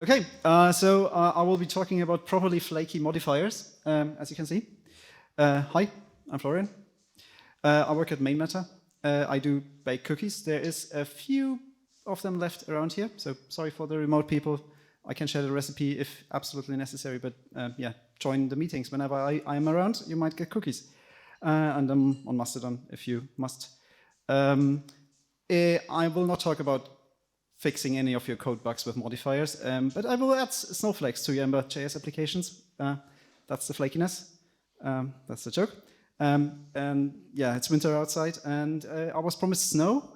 Okay, so I will be talking about properly flaky modifiers, as you can see. Hi, I'm Florian. I work at Mainmatter. I do bake cookies. There is a few of them left around here, so sorry for the remote people. I can share the recipe if absolutely necessary, but yeah, join the meetings whenever I am around. You might get cookies. And I'm on Mastodon if you must. I will not talk about fixing any of your code bugs with modifiers, but I will add snowflakes to your Ember.js applications. That's the flakiness. That's the joke. And yeah, it's winter outside, and I was promised snow.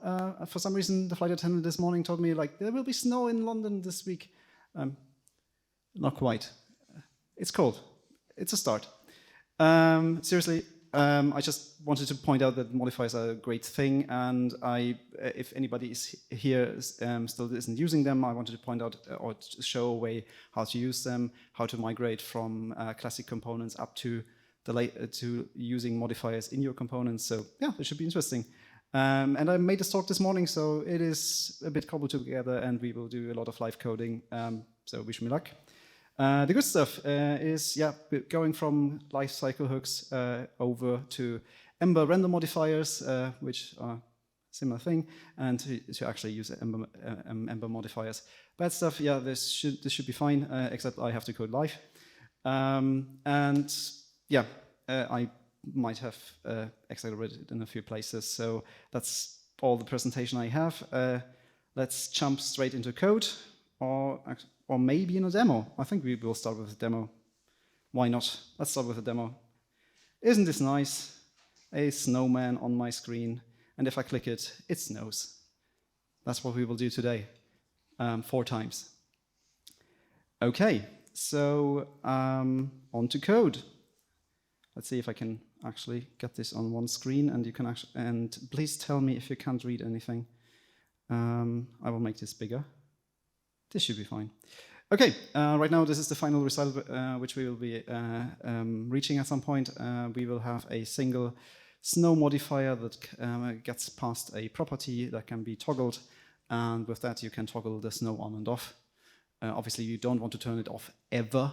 For some reason, the flight attendant this morning told me like there will be snow in London this week. Not quite. It's cold. It's a start. Seriously, I just wanted to point out that modifiers are a great thing, and if anybody is here still isn't using them, I wanted to point out or to show a way how to use them, how to migrate from classic components up to to using modifiers in your components. So yeah, it should be interesting. And I made this talk this morning, so it is a bit cobbled together, and we will do a lot of live coding. So wish me luck. The good stuff is, yeah, going from lifecycle hooks over to Ember render modifiers, which are a similar thing, and to actually use Ember modifiers. Bad stuff, yeah, this should be fine, except I have to code live. And yeah, I might have accelerated in a few places, so that's all the presentation I have. Let's jump straight into code, or maybe in a demo. I think we will start with a demo. Why not? Let's start with a demo. Isn't this nice? A snowman on my screen, and if I click it, it snows. That's what we will do today, 4 times. Okay, so on to code. Let's see if I can actually get this on one screen, and you can actually, and please tell me if you can't read anything. I will make this bigger. This should be fine. Okay, right now this is the final result which we will be reaching at some point. We will have a single snow modifier that gets past a property that can be toggled, and with that you can toggle the snow on and off. Obviously you don't want to turn it off ever.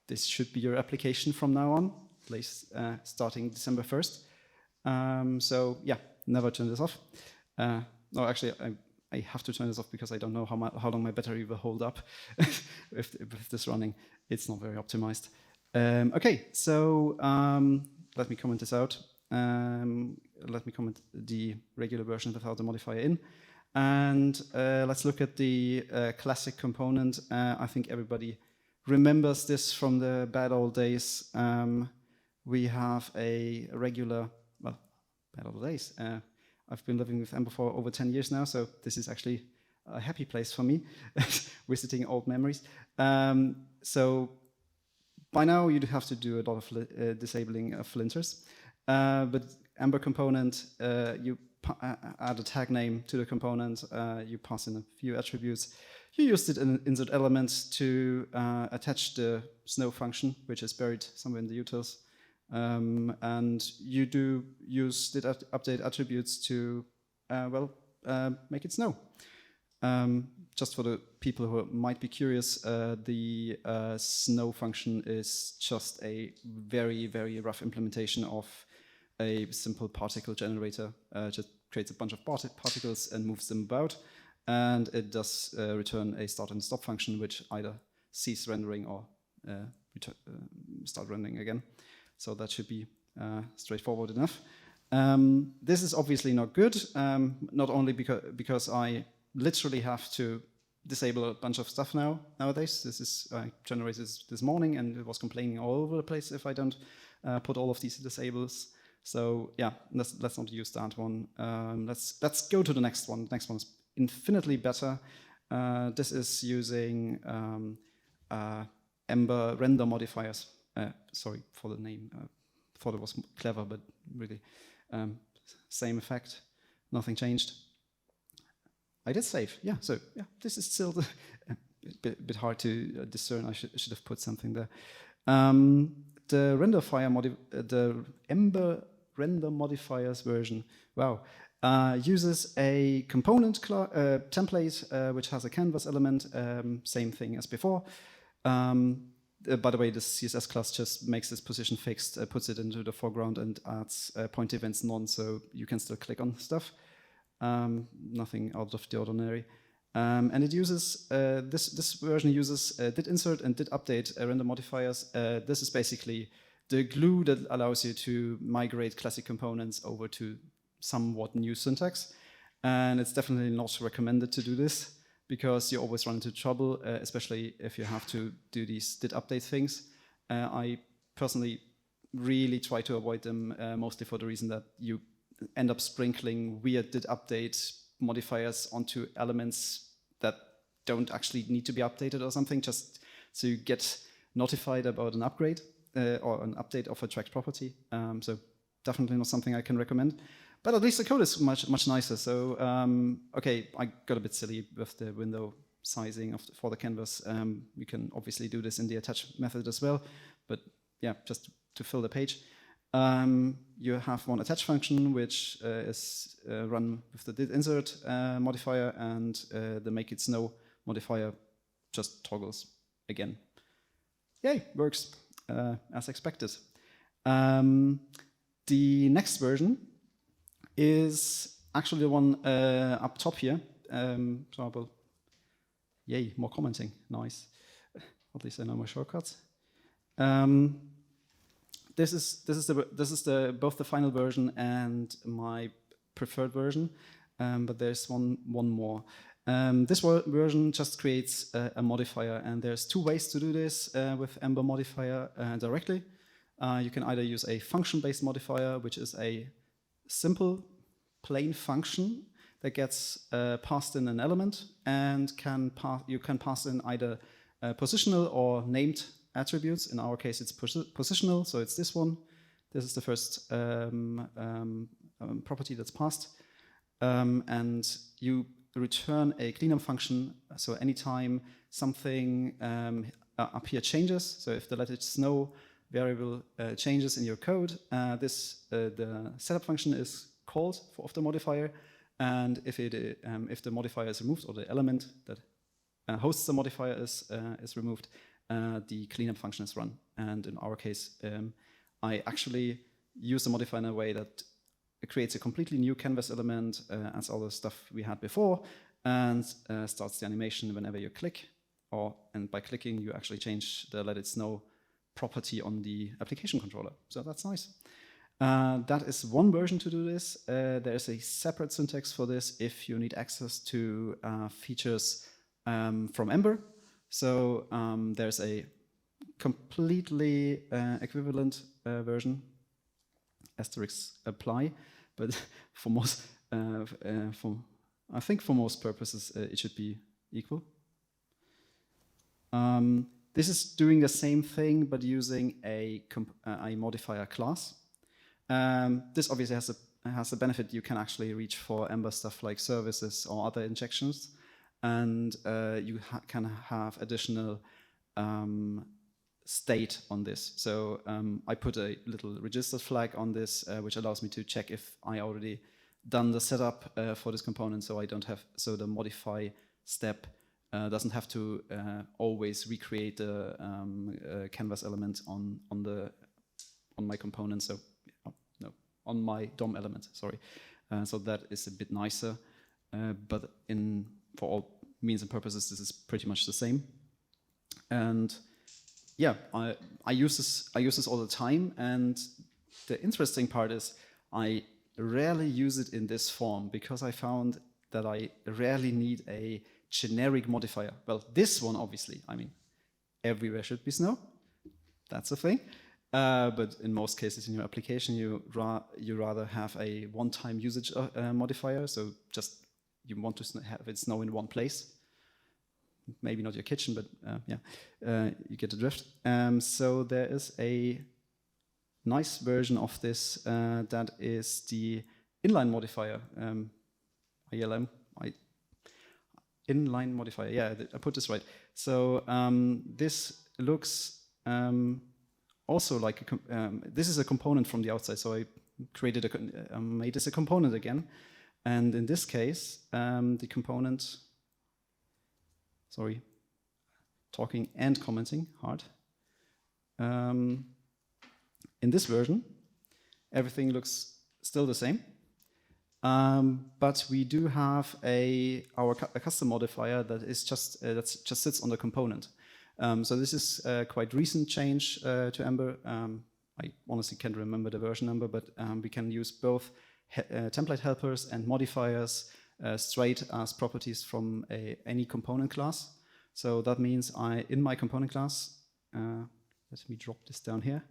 This should be your application from now on, at least starting December 1st. So yeah, never turn this off. No, actually I have to turn this off because I don't know how long my battery will hold up with this running. It's not very optimized. Okay, so let me comment this out. Let me comment the regular version without the modifier in. And let's look at the classic component. I think everybody remembers this from the bad old days. We have a regular, well, bad old days. I've been living with Ember for over 10 years now, so this is actually a happy place for me, visiting old memories. So by now you'd have to do a lot of disabling of linters, but Ember component, you add a tag name to the component, you pass in a few attributes, you used it in insert elements to attach the snow function, which is buried somewhere in the utils. And you do use the update attributes to, make it snow. Just for the people who might be curious, the snow function is just a very, very rough implementation of a simple particle generator. Just creates a bunch of particles and moves them about. And it does return a start and stop function, which either cease rendering or start rendering again. So that should be straightforward enough. This is obviously not good, not only because I literally have to disable a bunch of stuff nowadays. This is I generated this morning, and it was complaining all over the place if I don't put all of these disables. So yeah, let's not use that one. Let's go to the next one. The next one is infinitely better. This is using Ember render modifiers. Sorry for the name. Thought it was clever, but really same effect. Nothing changed. I did save. Yeah. So yeah, this is still a bit hard to discern. I should have put something there. The Ember render modifiers version. Wow. uses a component template which has a canvas element, same thing as before. By the way, this CSS class just makes this position fixed, puts it into the foreground, and adds point events none, so you can still click on stuff. Nothing out of the ordinary. And it uses, this version uses did insert and did update render modifiers. This is basically the glue that allows you to migrate classic components over to somewhat new syntax. And it's definitely not recommended to do this, because you always run into trouble, especially if you have to do these did update things. I personally really try to avoid them, mostly for the reason that you end up sprinkling weird did update modifiers onto elements that don't actually need to be updated or something, just so you get notified about an upgrade or an update of a tracked property. So definitely not something I can recommend. But at least the code is much nicer. So okay, I got a bit silly with the window sizing for the canvas. You can obviously do this in the attach method as well. But yeah, just to fill the page. You have one attach function, which is run with the did insert modifier, and the make it snow modifier just toggles again. Yay, works as expected. The next version is actually the one up top here. So I will, yay, more commenting, nice. At least I know my shortcuts. This is both the final version and my preferred version, but there's one more. This version just creates a modifier, and there's two ways to do this with Ember modifier directly. You can either use a function-based modifier, which is a simple plain function that gets passed in an element, and you can pass in either positional or named attributes. In our case, it's positional, so it's this one. This is the first property that's passed. And you return a cleanup function, so anytime something up here changes, so if the let it snow variable changes in your code, the setup function is called of the modifier, and if the modifier is removed, or the element that hosts the modifier is removed, the cleanup function is run. And in our case, I actually use the modifier in a way that it creates a completely new canvas element, as all the stuff we had before, and starts the animation whenever you click, and by clicking you actually change the let it snow property on the application controller. So that's nice. That is one version to do this. There's a separate syntax for this if you need access to features from Ember. So there's a completely equivalent version, asterisk apply, but for most, I think for most purposes it should be equal. This is doing the same thing, but using a modifier class. This obviously has a benefit. You can actually reach for Ember stuff like services or other injections, and you can have additional state on this. So I put a little registered flag on this, which allows me to check if I already done the setup for this component, so I don't have, so the modify step doesn't have to always recreate the canvas element on my component. So no, on my DOM element. Sorry. So that is a bit nicer, but for all means and purposes, this is pretty much the same. And yeah, I use this all the time. And the interesting part is I rarely use it in this form, because I found that I rarely need a generic modifier. Well, this one, obviously, I mean, everywhere should be snow. That's a thing. But in most cases in your application, you rather have a one-time usage modifier. So just you want to have it snow in one place. Maybe not your kitchen, but yeah, you get the drift. So there is a nice version of this that is the inline modifier. ILM, inline modifier. Yeah, I put this right. So this looks also like this is a component from the outside. So I created made this a component again, And in this case, the component, sorry, talking and commenting hard. In this version, everything looks still the same, but we do have a custom modifier that is just sits on the component. So this is a quite recent change to Ember. I honestly can't remember the version number, but we can use both template helpers and modifiers straight as properties from any component class. So that means in my component class, let me drop this down here.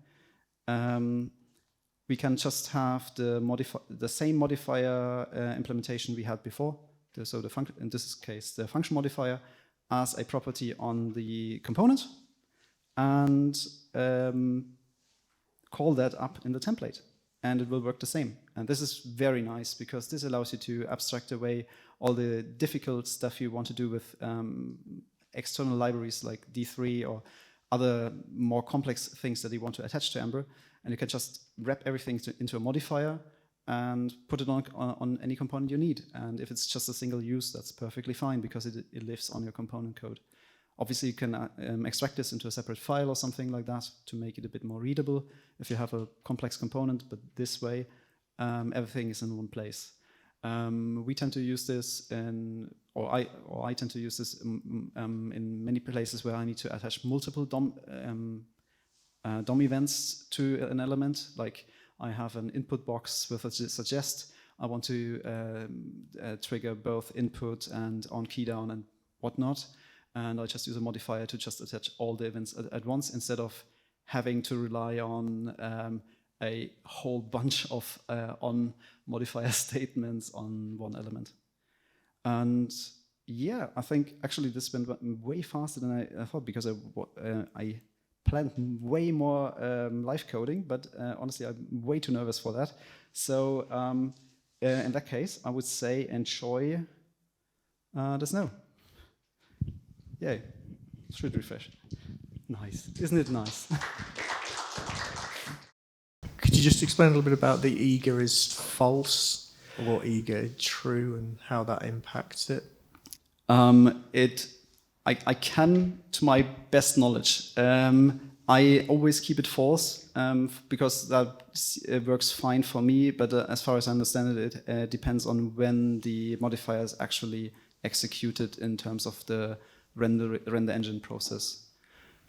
We can just have the same modifier implementation we had before. So in this case, the function modifier as a property on the component, and call that up in the template, and it will work the same. And this is very nice because this allows you to abstract away all the difficult stuff you want to do with external libraries like D3 or other more complex things that you want to attach to Ember, and you can just wrap everything into a modifier and put it on any component you need. And if it's just a single use, that's perfectly fine because it lives on your component code. Obviously, you can extract this into a separate file or something like that to make it a bit more readable if you have a complex component, but this way, everything is in one place. We tend to use this I tend to use this in many places where I need to attach multiple DOM events to an element. Like I have an input box with a suggest. I want to trigger both input and on key down and whatnot. And I just use a modifier to just attach all the events at once instead of having to rely on a whole bunch of on modifier statements on one element. And yeah, I think actually this went way faster than I thought because I planned way more live coding, but honestly, I'm way too nervous for that. So in that case, I would say enjoy the snow. Yay, should refresh. Nice, isn't it nice? Could you just explain a little bit about the eager is false or eager is true and how that impacts it? I can, to my best knowledge, I always keep it false because that works fine for me. But as far as I understand it, it depends on when the modifier is actually executed in terms of the render engine process.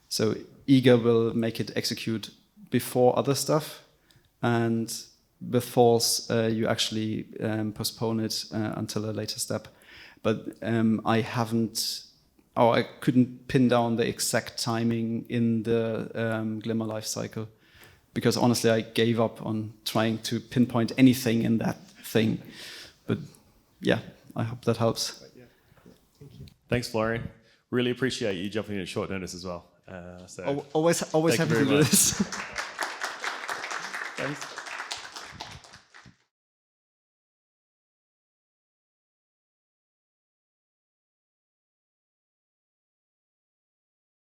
So eager will make it execute before other stuff, and with false, you actually postpone it until a later step. But I couldn't pin down the exact timing in the Glimmer lifecycle because honestly, I gave up on trying to pinpoint anything in that thing. But yeah, I hope that helps. Thanks, Florian. Really appreciate you jumping in at short notice as well. Always happy to do this. Thanks.